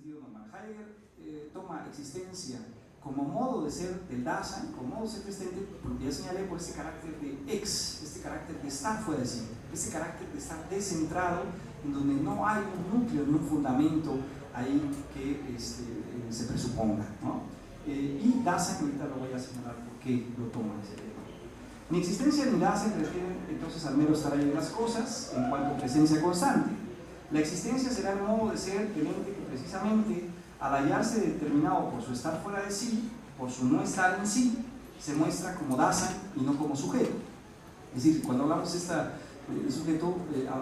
sentido normal. Heidegger toma existencia como modo de ser del Dasein, como modo de ser existente, porque ya señalé por este carácter de ex, este carácter de estar fuera de sí, este carácter de estar descentrado, en donde no hay un núcleo ni un fundamento ahí que se presuponga, ¿no? Y Dasein, ahorita lo voy a señalar por qué lo toma ese tema. Mi existencia ni Dasein refieren entonces al mero estar ahí de las cosas en cuanto a presencia constante. La existencia será el modo de ser del ente que precisamente al hallarse determinado por su estar fuera de sí, por su no estar en sí, se muestra como Dasein y no como sujeto. Es decir, cuando hablamos de sujeto,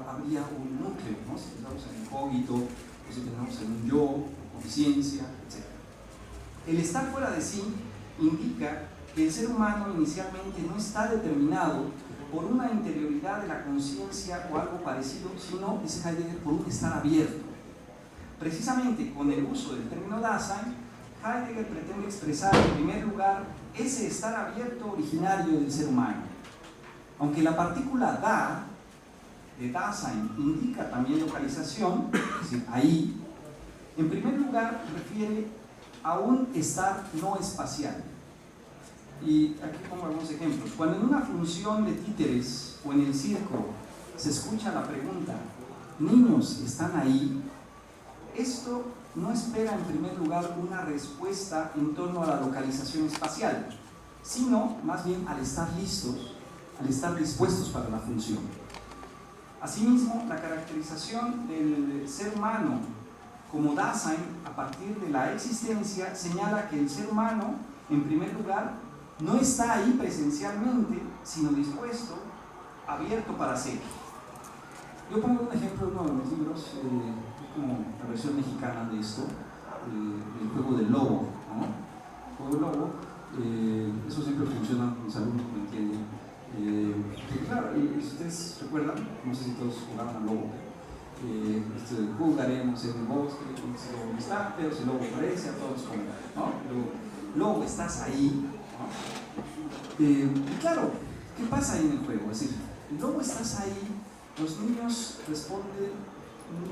habría un núcleo, ¿no? Si pensamos en el cogito, o si pensamos en un yo, conciencia, etc. El estar fuera de sí indica que el ser humano inicialmente no está determinado por una interioridad de la conciencia o algo parecido, sino, dice Heidegger, por un estar abierto. Precisamente con el uso del término Dasein, Heidegger pretende expresar en primer lugar ese estar abierto originario del ser humano. Aunque la partícula da de Dasein indica también localización, es decir, ahí, en primer lugar refiere a un estar no espacial. Y aquí pongo algunos ejemplos. Cuando en una función de títeres o en el circo se escucha la pregunta, ¿niños están ahí?, esto no espera en primer lugar una respuesta en torno a la localización espacial, sino más bien al estar listos, al estar dispuestos para la función. Asimismo, la caracterización del ser humano como Dasein a partir de la existencia señala que el ser humano, en primer lugar, no está ahí presencialmente, sino dispuesto, abierto para ser. Yo pongo un ejemplo de uno de mis libros, como la versión mexicana de esto, el juego del lobo, ¿no? El juego del lobo, eso siempre funciona, mis alumnos lo entienden. Claro, si ustedes recuerdan, no sé si todos jugaron al lobo, jugaremos en el bosque, si el lobo no está, pero si el lobo aparece, a todos como, ¿no? Lobo, estás ahí, ¿no? Y claro, ¿qué pasa ahí en el juego? Es decir, el lobo, estás ahí, los niños responden,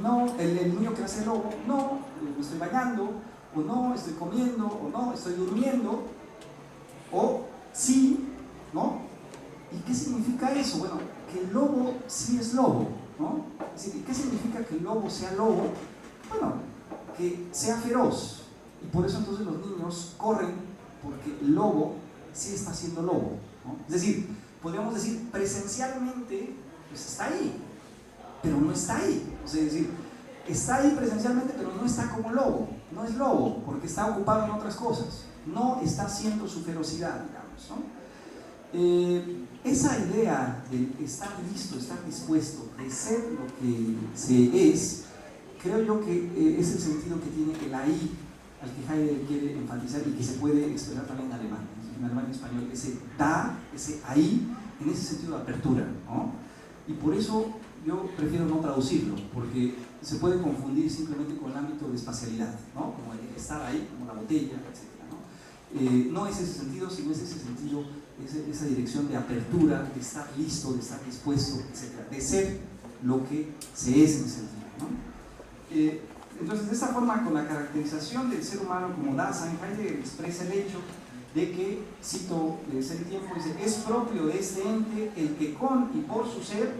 no, el niño que hace el lobo, no, me estoy bañando, o no, estoy comiendo, o no, estoy durmiendo, o sí, ¿no? ¿Y qué significa eso? Bueno, que el lobo sí es lobo, ¿no? Es decir, ¿qué significa que el lobo sea lobo? Bueno, que sea feroz, y por eso entonces los niños corren, porque el lobo sí está siendo lobo, ¿no? Es decir, podríamos decir, presencialmente, pues está ahí, pero no está ahí. O sea, es decir, está ahí presencialmente, pero no está como lobo, no es lobo, porque está ocupado en otras cosas, no está haciendo su ferocidad, digamos, ¿no? Esa idea de estar listo, estar dispuesto, de ser lo que se es, creo yo que es el sentido que tiene el ahí, al que Heidegger quiere enfatizar y que se puede expresar también en alemán y español, ese da, ese ahí, en ese sentido de apertura, ¿no? Y por eso yo prefiero no traducirlo, porque se puede confundir simplemente con el ámbito de espacialidad, ¿no? Como el estar ahí, como la botella, etc., ¿no? No es ese sentido, sino es ese sentido, esa dirección de apertura, de estar listo, de estar dispuesto, etc., de ser lo que se es en ese sentido, ¿no? Entonces, de esta forma, con la caracterización del ser humano como Dasein, Heidegger expresa el hecho de que, cito de ese tiempo, dice, es propio de este ente el que con y por su ser,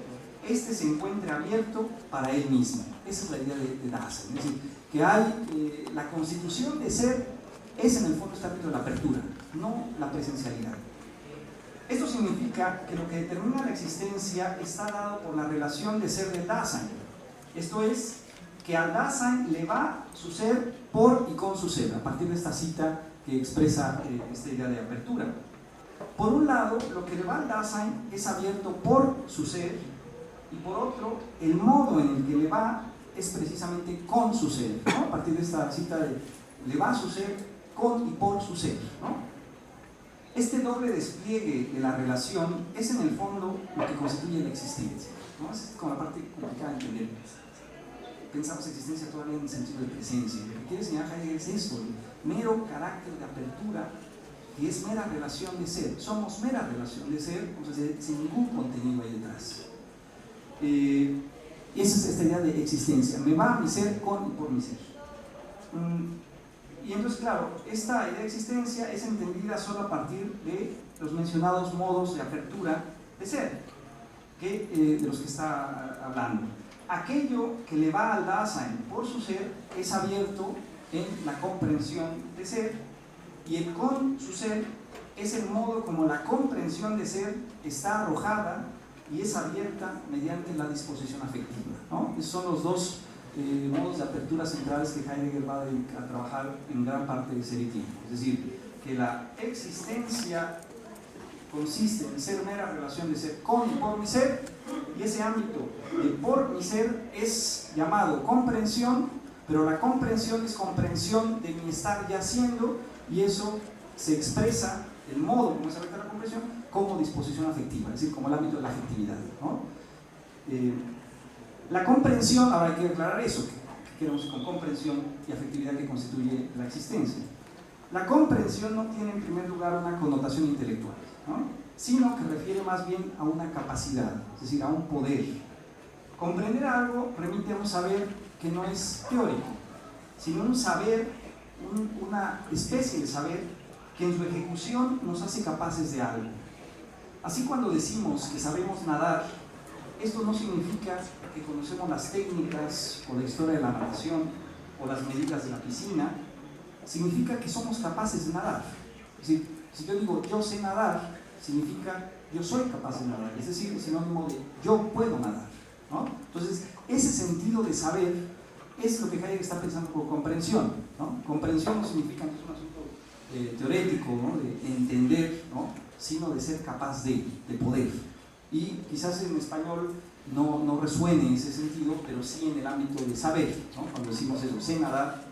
este se encuentre abierto para él mismo. Esa es la idea de Dasein, es decir, que hay la constitución de ser, es en el fondo este ámbito de la apertura, no la presencialidad. Esto significa que lo que determina la existencia está dado por la relación de ser del Dasein. Esto es, que al Dasein le va su ser por y con su ser, a partir de esta cita que expresa esta idea de apertura. Por un lado, lo que le va al Dasein es abierto por su ser, y por otro, el modo en el que le va es precisamente con su ser, ¿no? A partir de esta cita de le va su ser con y por su ser, ¿no? Este doble despliegue de la relación es en el fondo lo que constituye la existencia, ¿no? Es como la parte complicada de entender. Pensamos existencia todavía en el sentido de presencia. Lo que quiere señalar Heidegger es esto, el mero carácter de apertura, que es mera relación de ser. Somos mera relación de ser, o sea, sin ningún contenido ahí detrás. Y esa es esta idea de existencia. Me va mi ser con y por mi ser. Y entonces, claro, esta idea de existencia es entendida solo a partir de los mencionados modos de apertura de ser, de los que está hablando. Aquello que le va al Dasein por su ser es abierto en la comprensión de ser, y el con su ser es el modo como la comprensión de ser está arrojada y es abierta mediante la disposición afectiva, ¿no? Esos son los dos modos de apertura centrales que Heidegger va a trabajar en gran parte de Ser y Tiempo. Es decir, que la existencia consiste en ser mera relación de ser con y por mi ser, y ese ámbito de por mi ser es llamado comprensión, pero la comprensión es comprensión de mi estar ya siendo, y eso se expresa, el modo como se afecta la comprensión, como disposición afectiva, es decir, como el ámbito de la afectividad, ¿no? La comprensión, ahora hay que aclarar eso, que queremos con comprensión y afectividad que constituye la existencia. La comprensión no tiene en primer lugar una connotación intelectual, ¿no? Sino que refiere más bien a una capacidad, es decir, a un poder. Comprender algo remite a un saber que no es teórico, sino un saber, una especie de saber que en su ejecución nos hace capaces de algo. Así, cuando decimos que sabemos nadar, esto no significa que conocemos las técnicas o la historia de la natación o las medidas de la piscina, significa que somos capaces de nadar. Es decir, si yo digo yo sé nadar, significa yo soy capaz de nadar, es decir, es sinónimo de yo puedo nadar, ¿no? Entonces, ese sentido de saber es lo que Heidegger está pensando por comprensión, ¿no? Comprensión no significa que es un asunto teórico, ¿no? De entender, ¿no? Sino de ser capaz de poder. Y quizás en español no resuene ese sentido, pero sí en el ámbito de saber, ¿no? Cuando decimos eso, sé nadar,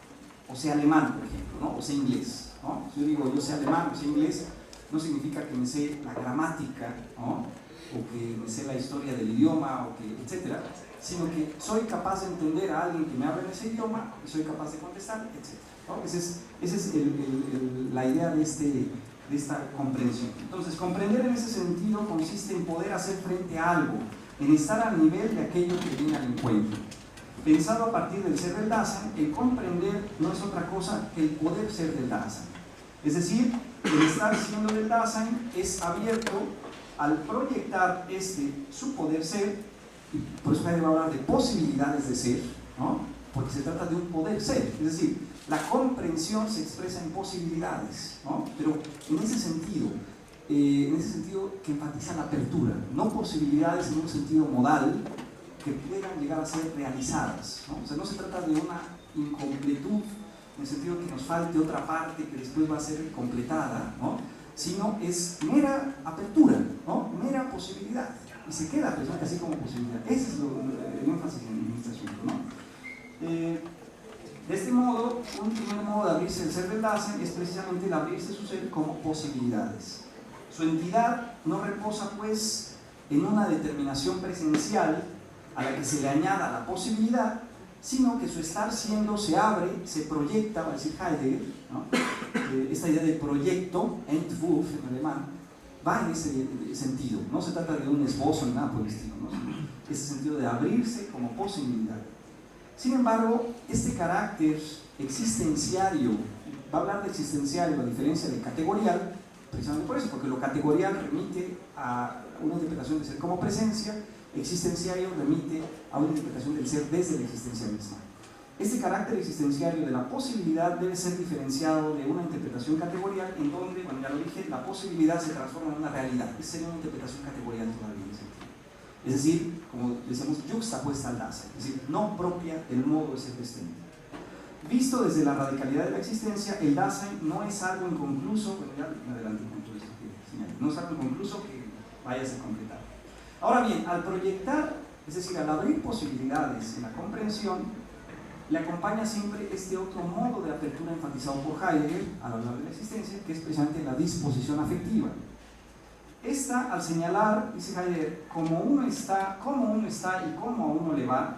o sé alemán, por ejemplo, ¿no? O sé inglés, ¿no? Si yo digo yo sé alemán o sé inglés, no significa que me sé la gramática, ¿no? O que me sé la historia del idioma, o que, etcétera, sino que soy capaz de entender a alguien que me habla en ese idioma y soy capaz de contestar, etcétera, ¿no? Esa es la idea de esta comprensión. Entonces, comprender en ese sentido consiste en poder hacer frente a algo, en estar al nivel de aquello que viene al encuentro. Pensado a partir del ser del Dasein, el comprender no es otra cosa que el poder ser del Dasein. Es decir, el estar siendo del Dasein es abierto al proyectar su poder ser, y por eso Heidegger va a hablar de posibilidades de ser, ¿no? Porque se trata de un poder ser, es decir, la comprensión se expresa en posibilidades, ¿no? Pero en ese sentido que enfatiza la apertura, no posibilidades en un sentido modal que puedan llegar a ser realizadas, ¿no? O sea, no se trata de una incompletud en el sentido que nos falte otra parte que después va a ser completada, ¿no? Sino es mera apertura, ¿no? Mera posibilidad, y se queda presente así como posibilidad. Ese es el énfasis en este asunto, ¿no? De este modo, un primer modo de abrirse el ser del Dasein es precisamente el abrirse su ser como posibilidades. Su entidad no reposa, pues, en una determinación presencial a la que se le añada la posibilidad, sino que su estar siendo se abre, se proyecta, va a decir Heidegger, ¿no? Esta idea de proyecto, Entwurf en alemán, va en ese sentido. No se trata de un esbozo ni nada por el estilo, ¿no? Ese sentido de abrirse como posibilidad. Sin embargo, este carácter existenciario, va a hablar de existenciario a diferencia de categorial, precisamente por eso, porque lo categorial remite a una interpretación del ser como presencia, existenciario remite a una interpretación del ser desde la existencia misma. Este carácter existenciario de la posibilidad debe ser diferenciado de una interpretación categorial en donde, bueno, ya lo dije, la posibilidad se transforma en una realidad. Esa sería una interpretación categorial todavía en ese sentido. Es decir, como decíamos, yuxtapuesta al Dasein, es decir, no propia del modo de ser destino. Visto desde la radicalidad de la existencia, el Dasein no es algo inconcluso, bueno, ya me adelanté con todo esto que señalé, no es algo inconcluso que vaya a ser completado. Ahora bien, al proyectar, es decir, al abrir posibilidades en la comprensión, le acompaña siempre este otro modo de apertura enfatizado por Heidegger al hablar de la existencia, que es precisamente la disposición afectiva. Esta, al señalar, dice Heidegger, cómo uno está y cómo a uno le va,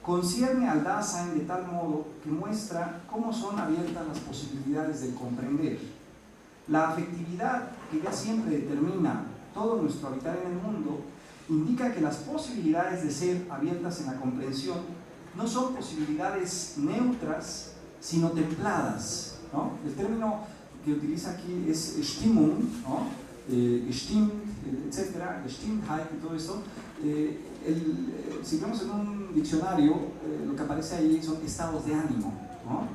concierne al Dasein de tal modo que muestra cómo son abiertas las posibilidades del comprender. La afectividad, que ya siempre determina todo nuestro habitar en el mundo, indica que las posibilidades de ser abiertas en la comprensión no son posibilidades neutras, sino templadas, ¿no? El término que utiliza aquí es Stimmung, ¿no? Gestimmt, etc., Gestimmtheit y todo esto. Si vemos en un diccionario, lo que aparece ahí son estados de ánimo, ¿no?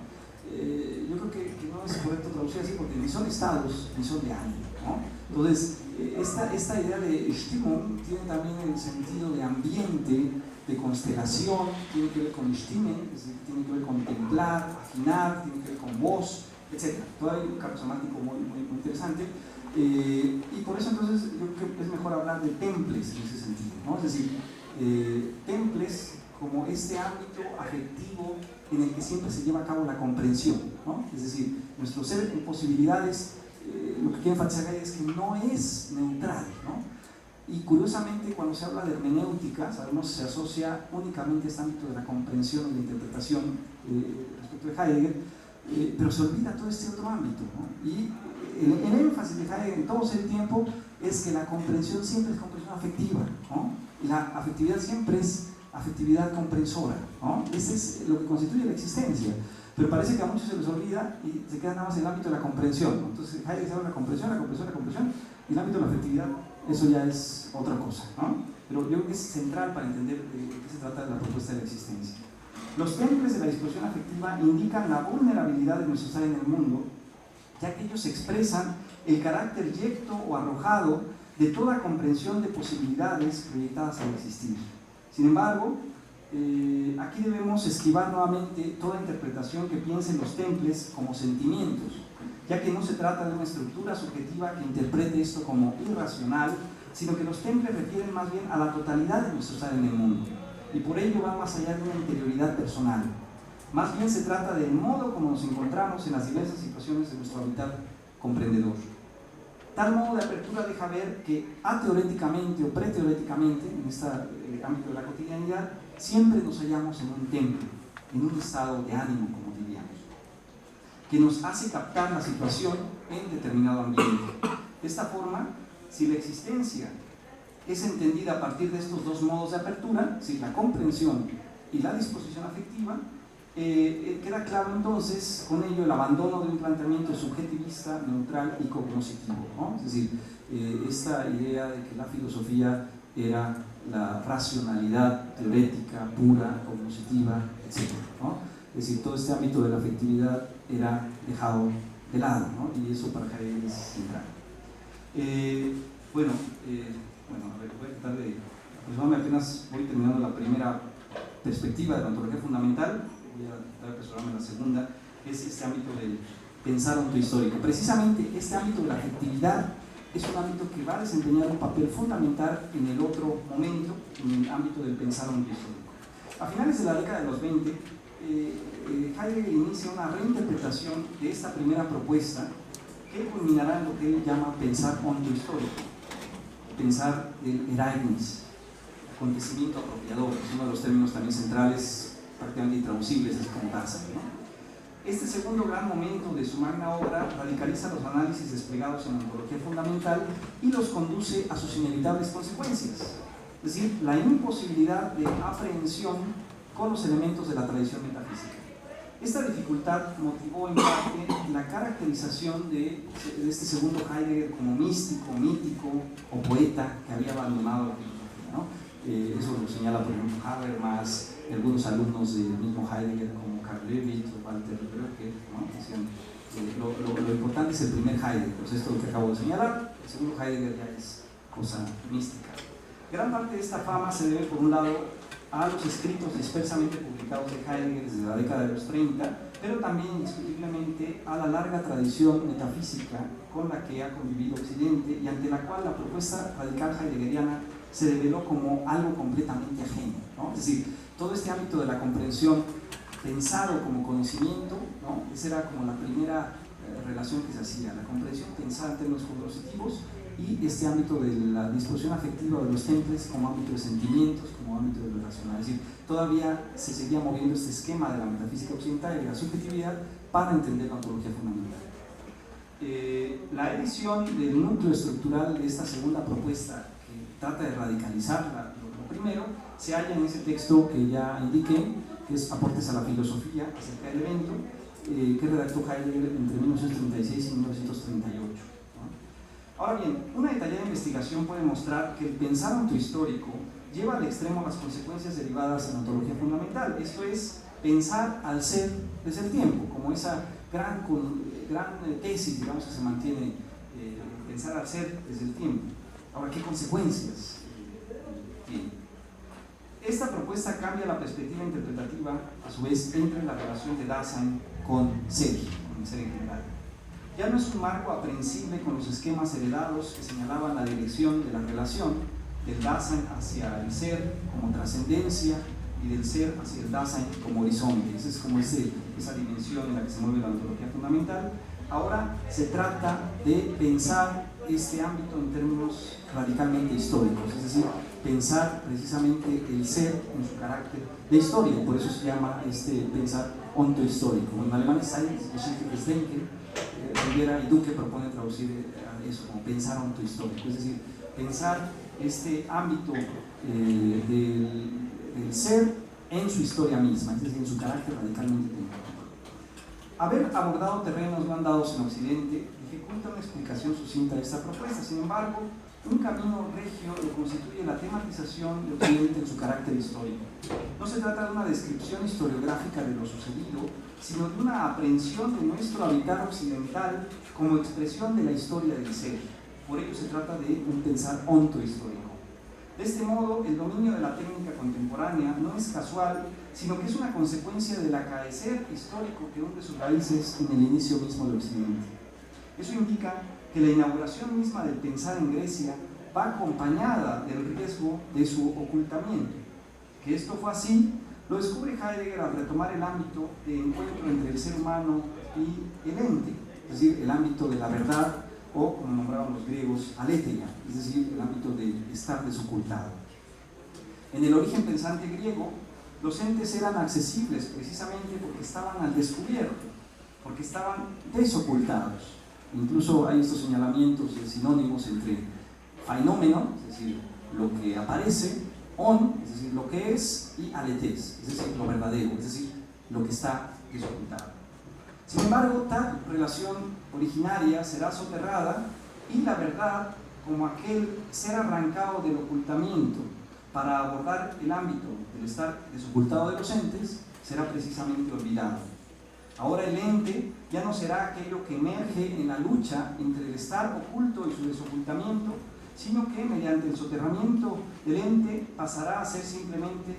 Yo creo que no es correcto traducir así porque ni son estados ni son de ánimo, ¿no? Entonces, esta idea de Stimmung tiene también el sentido de ambiente, de constelación, tiene que ver con Stimmen, es decir, tiene que ver con templar, afinar, tiene que ver con voz, etc. Todo hay un campo semántico muy interesante. Y por eso entonces yo creo que es mejor hablar de temples en ese sentido, ¿no? Es decir, temples como este ámbito afectivo en el que siempre se lleva a cabo la comprensión, ¿no? Es decir, nuestro ser en posibilidades, lo que quiere enfatizar ahí es que no es neutral, ¿no? Y curiosamente cuando se habla de hermenéutica, sabemos que se asocia únicamente a este ámbito de la comprensión y la interpretación respecto de Heidegger, pero se olvida todo este otro ámbito, ¿no? Y el énfasis de Heidegger en todo ese tiempo es que la comprensión siempre es comprensión afectiva, ¿no? Y la afectividad siempre es afectividad comprensora, ¿no? Ese es lo que constituye la existencia, pero parece que a muchos se les olvida y se queda nada más en el ámbito de la comprensión, ¿no? Entonces Heidegger habla de la comprensión, y el ámbito de la afectividad, eso ya es otra cosa, ¿no? Pero yo creo que es central para entender de qué se trata la propuesta de la existencia. Los temples de la disposición afectiva indican la vulnerabilidad de nuestro estar en el mundo, ya que ellos expresan el carácter yecto o arrojado de toda comprensión de posibilidades proyectadas al existir. Sin embargo, aquí debemos esquivar nuevamente toda interpretación que piense en los temples como sentimientos, ya que no se trata de una estructura subjetiva que interprete esto como irracional, sino que los temples refieren más bien a la totalidad de nuestro estar en el mundo, y por ello va más allá de una interioridad personal. Más bien se trata del modo como nos encontramos en las diversas situaciones de nuestro hábitat comprendedor. Tal modo de apertura deja ver que ateoréticamente o preteoréticamente, en este ámbito de la cotidianidad, siempre nos hallamos en un templo, en un estado de ánimo, como diríamos, que nos hace captar la situación en determinado ambiente. De esta forma, si la existencia es entendida a partir de estos dos modos de apertura, si la comprensión y la disposición afectiva, queda claro entonces con ello el abandono de un planteamiento subjetivista, neutral y cognoscitivo, ¿no? Es decir, esta idea de que la filosofía era la racionalidad teorética, pura, cognoscitiva, etc., ¿no? Es decir, todo este ámbito de la afectividad era dejado de lado, ¿no? Y eso para Heidegger es central. Bueno, a ver, voy a tratar de aproximarme, apenas voy terminando la primera perspectiva de la ontología fundamental, voy a tratar de apresurarme la segunda, que es este ámbito del pensar ontohistórico. Precisamente este ámbito de la afectividad es un ámbito que va a desempeñar un papel fundamental en el otro momento, en el ámbito del pensar ontohistórico. A finales de la década de los 20, Heidegger inicia una reinterpretación de esta primera propuesta que culminará en lo que él llama pensar ontohistórico, pensar el Ereignis, acontecimiento apropiador, es uno de los términos también centrales, prácticamente intraducibles, así como Dasein, ¿no? Este segundo gran momento de su magna obra radicaliza los análisis desplegados en la ontología fundamental y los conduce a sus inevitables consecuencias, es decir, la imposibilidad de aprehensión con los elementos de la tradición metafísica. Esta dificultad motivó en parte la caracterización de este segundo Heidegger como místico, mítico o poeta que había abandonado la filosofía, ¿no? Eso lo señala por ejemplo Habermas, algunos alumnos del mismo Heidegger como Karl Lewit o Walter Röhrke, ¿no? Decían, lo importante es el primer Heidegger, pues esto es lo que acabo de señalar, el segundo Heidegger ya es cosa mística. Gran parte de esta fama se debe por un lado a los escritos dispersamente publicados de Heidegger desde la década de los 30, pero también indiscutiblemente a la larga tradición metafísica con la que ha convivido Occidente y ante la cual la propuesta radical heideggeriana se reveló como algo completamente ajeno, ¿no? Es decir, todo este ámbito de la comprensión pensado como conocimiento, ¿no? Esa era como la primera relación que se hacía, la comprensión pensada en términos cognoscitivos y este ámbito de la disposición afectiva de los temples como ámbito de sentimientos, como ámbito de lo racional. Es decir, todavía se seguía moviendo este esquema de la metafísica occidental y de la subjetividad para entender la ontología fundamental. La edición del núcleo estructural de esta segunda propuesta, que trata de radicalizar lo primero, se halla en ese texto que ya indiqué, que es Aportes a la filosofía acerca del evento, que redactó Heidegger entre 1936 y 1938. ¿no? Ahora bien, una detallada investigación puede mostrar que el pensar ontohistórico lleva al extremo las consecuencias derivadas en la ontología fundamental, esto es, pensar al ser desde el tiempo, como esa gran tesis, digamos, que se mantiene, pensar al ser desde el tiempo. Ahora, ¿qué consecuencias tiene? Esta propuesta cambia la perspectiva interpretativa, a su vez, entre la relación de Dasein con el ser en general. Ya no es un marco aprehensible con los esquemas heredados que señalaban la dirección de la relación del Dasein hacia el ser como trascendencia y del ser hacia el Dasein como horizonte. Esa es como esa dimensión en la que se mueve la ontología fundamental. Ahora se trata de pensar este ámbito en términos radicalmente históricos, es decir, pensar precisamente el ser en su carácter de historia, por eso se llama pensar ontohistórico. En alemán es Geschichtliches Denken, Rivera y Duque propone traducir eso como pensar ontohistórico, es decir, pensar este ámbito del ser en su historia misma, es decir, en su carácter radicalmente temporal. Haber abordado terrenos no andados en Occidente dificulta una explicación sucinta de esta propuesta. Sin embargo, un camino regio lo constituye la tematización de Occidente en su carácter histórico. No se trata de una descripción historiográfica de lo sucedido, sino de una aprehensión de nuestro habitar occidental como expresión de la historia del ser. Por ello se trata de un pensar ontohistórico. De este modo, el dominio de la técnica contemporánea no es casual, sino que es una consecuencia del acaecer histórico que hunde sus raíces en el inicio mismo de Occidente. Eso indica que la inauguración misma del pensar en Grecia va acompañada del riesgo de su ocultamiento. Que esto fue así, lo descubre Heidegger al retomar el ámbito de encuentro entre el ser humano y el ente, es decir, el ámbito de la verdad, o como nombraban los griegos, aletheia, es decir, el ámbito de estar desocultado. En el origen pensante griego, los entes eran accesibles precisamente porque estaban al descubierto, porque estaban desocultados. Incluso hay estos señalamientos de sinónimos entre fenómeno, es decir, lo que aparece, on, es decir, lo que es, y aletes, es decir, lo verdadero, es decir, lo que está desocultado. Sin embargo, tal relación originaria será soterrada y la verdad, como aquel ser arrancado del ocultamiento para abordar el ámbito del estar desocultado de los entes, será precisamente olvidado. Ahora el ente ya no será aquello que emerge en la lucha entre el estar oculto y su desocultamiento, sino que mediante el soterramiento del ente pasará a ser simplemente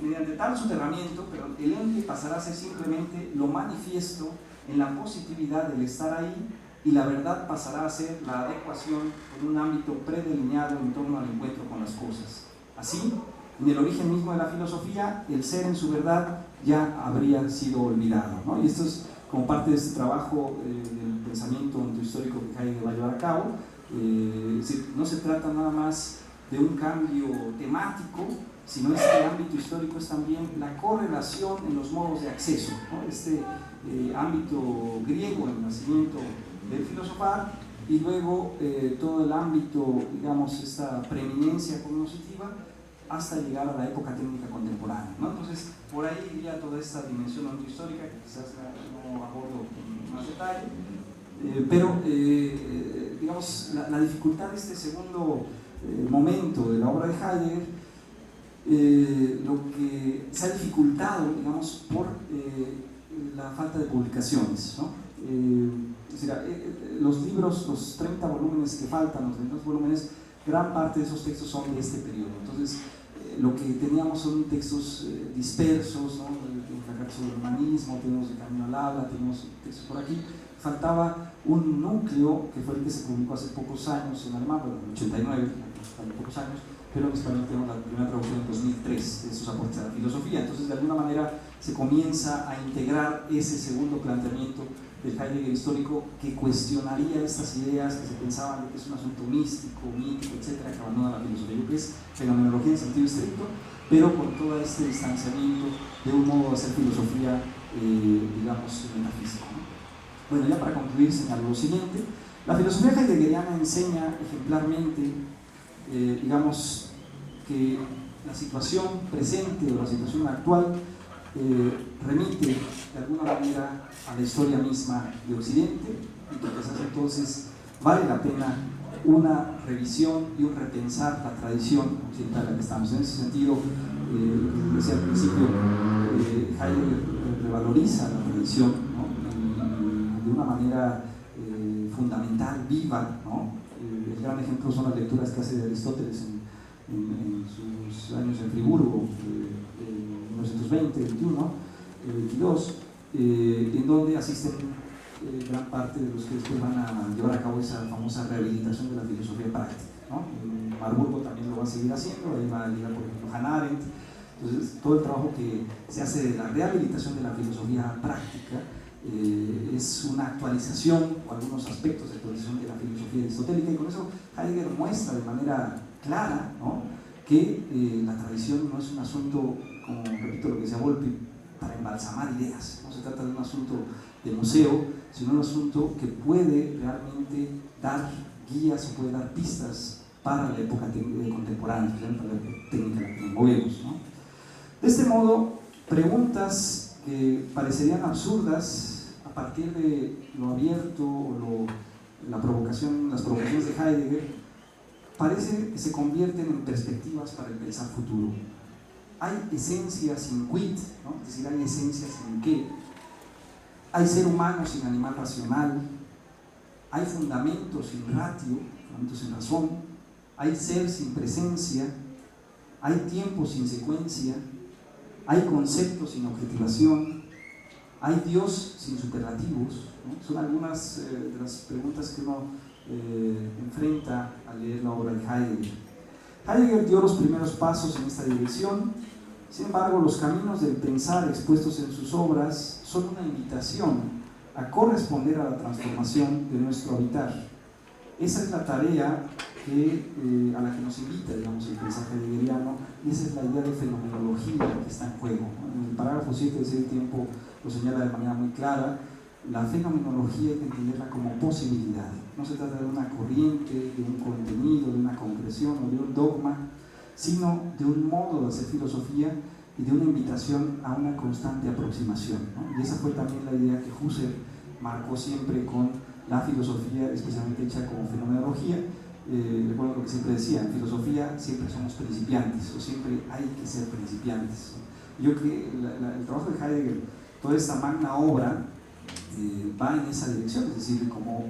mediante tal soterramiento, el ente pasará a ser simplemente lo manifiesto en la positividad del estar ahí, y la verdad pasará a ser la adecuación con un ámbito predelineado en torno al encuentro con las cosas. Así, en el origen mismo de la filosofía, el ser en su verdad ya habría sido olvidado, ¿no? Y esto es como parte de este trabajo del pensamiento ontohistórico que Heidegger va a llevar a cabo. No se trata nada más de un cambio temático, sino este ámbito histórico es también la correlación en los modos de acceso, ¿no? Este ámbito griego, el nacimiento del filosofar, y luego todo el ámbito, digamos, esta preeminencia cognoscitiva, hasta llegar a la época técnica contemporánea, ¿no? Entonces, por ahí iría toda esta dimensión ontohistórica, que quizás no abordo con más detalle, pero digamos, la dificultad de este segundo momento de la obra de Heidegger, lo que se ha dificultado, digamos, por la falta de publicaciones, ¿no? Es decir, los libros, los 30 volúmenes que faltan, los 32 volúmenes, gran parte de esos textos son de este periodo. Entonces, lo que teníamos son textos dispersos, ¿no? El fracaso del humanismo, tenemos El camino al habla, tenemos textos por aquí. Faltaba un núcleo que fue el que se publicó hace pocos años en alemán, bueno, en el 89, hace pocos años, pero en español tenemos la primera traducción en 2003 de esos aportes a la filosofía. Entonces, de alguna manera, se comienza a integrar ese segundo planteamiento del Heidegger histórico, que cuestionaría estas ideas que se pensaban de que es un asunto místico, mítico, etcétera, que abandona la filosofía, que es fenomenología en sentido estricto, pero con todo este distanciamiento de un modo de hacer filosofía, digamos, metafísico, ¿no? Bueno, ya para concluir, señalo lo siguiente: la filosofía heideggeriana enseña ejemplarmente, digamos, que la situación presente o la situación actual remite de alguna manera a la historia misma de Occidente, y que quizás entonces vale la pena una revisión y un repensar la tradición occidental en la que estamos. En ese sentido, lo que decía al principio, Heidegger revaloriza la tradición, ¿no? De una manera fundamental, viva, ¿no? El gran ejemplo son las lecturas que hace de Aristóteles en sus años en Friburgo, 1920, 21, 22, en donde asisten gran parte de los que después van a llevar a cabo esa famosa rehabilitación de la filosofía práctica, ¿no? En Marburgo también lo va a seguir haciendo, ahí va a llegar por ejemplo Hannah Arendt. Entonces todo el trabajo que se hace de la rehabilitación de la filosofía práctica es una actualización o algunos aspectos de actualización de la filosofía aristotélica, y con eso Heidegger muestra de manera clara, ¿no?, que la tradición no es un asunto, como repito lo que decía Volpi, para embalsamar ideas. No se trata de un asunto de museo, sino un asunto que puede realmente dar guías o puede dar pistas para la época contemporánea, especialmente para la época técnica en la que nos movemos, ¿no? De este modo, preguntas que parecerían absurdas a partir de lo abierto o las provocaciones de Heidegger, parece que se convierten en perspectivas para el pensar futuro. Hay esencia sin quid, ¿no? Es decir, hay esencia sin qué. Hay ser humano sin animal racional. Hay fundamento sin ratio, fundamento sin razón. Hay ser sin presencia. Hay tiempo sin secuencia. Hay concepto sin objetivación. Hay Dios sin superlativos, ¿no? Son algunas de las preguntas que uno enfrenta al leer la obra de Heidegger. Heidegger dio los primeros pasos en esta dirección. Sin embargo, los caminos del pensar expuestos en sus obras son una invitación a corresponder a la transformación de nuestro habitar. Esa es la tarea a la que nos invita, digamos, el pensar heideggeriano, y esa es la idea de fenomenología que está en juego. En el parágrafo 7 de ese tiempo lo señala de manera muy clara. La fenomenología hay que entenderla como posibilidad. No se trata de una corriente, de un contenido, de una concreción o de un dogma, sino de un modo de hacer filosofía y de una invitación a una constante aproximación, ¿no? Y esa fue también la idea que Husserl marcó siempre con la filosofía, especialmente hecha como fenomenología. Recuerdo lo que siempre decía: en filosofía siempre somos principiantes, o siempre hay que ser principiantes. Yo creo que el trabajo de Heidegger, toda esta magna obra, va en esa dirección, es decir, como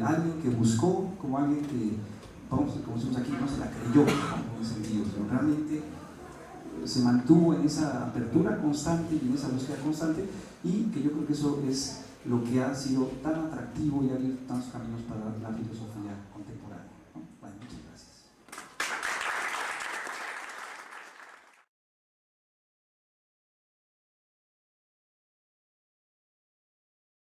alguien que buscó, como alguien que, como decimos aquí, no se la creyó, ¿no?, en ese sentido, pero realmente se mantuvo en esa apertura constante y en esa búsqueda constante, y que yo creo que eso es lo que ha sido tan atractivo y ha abierto tantos caminos para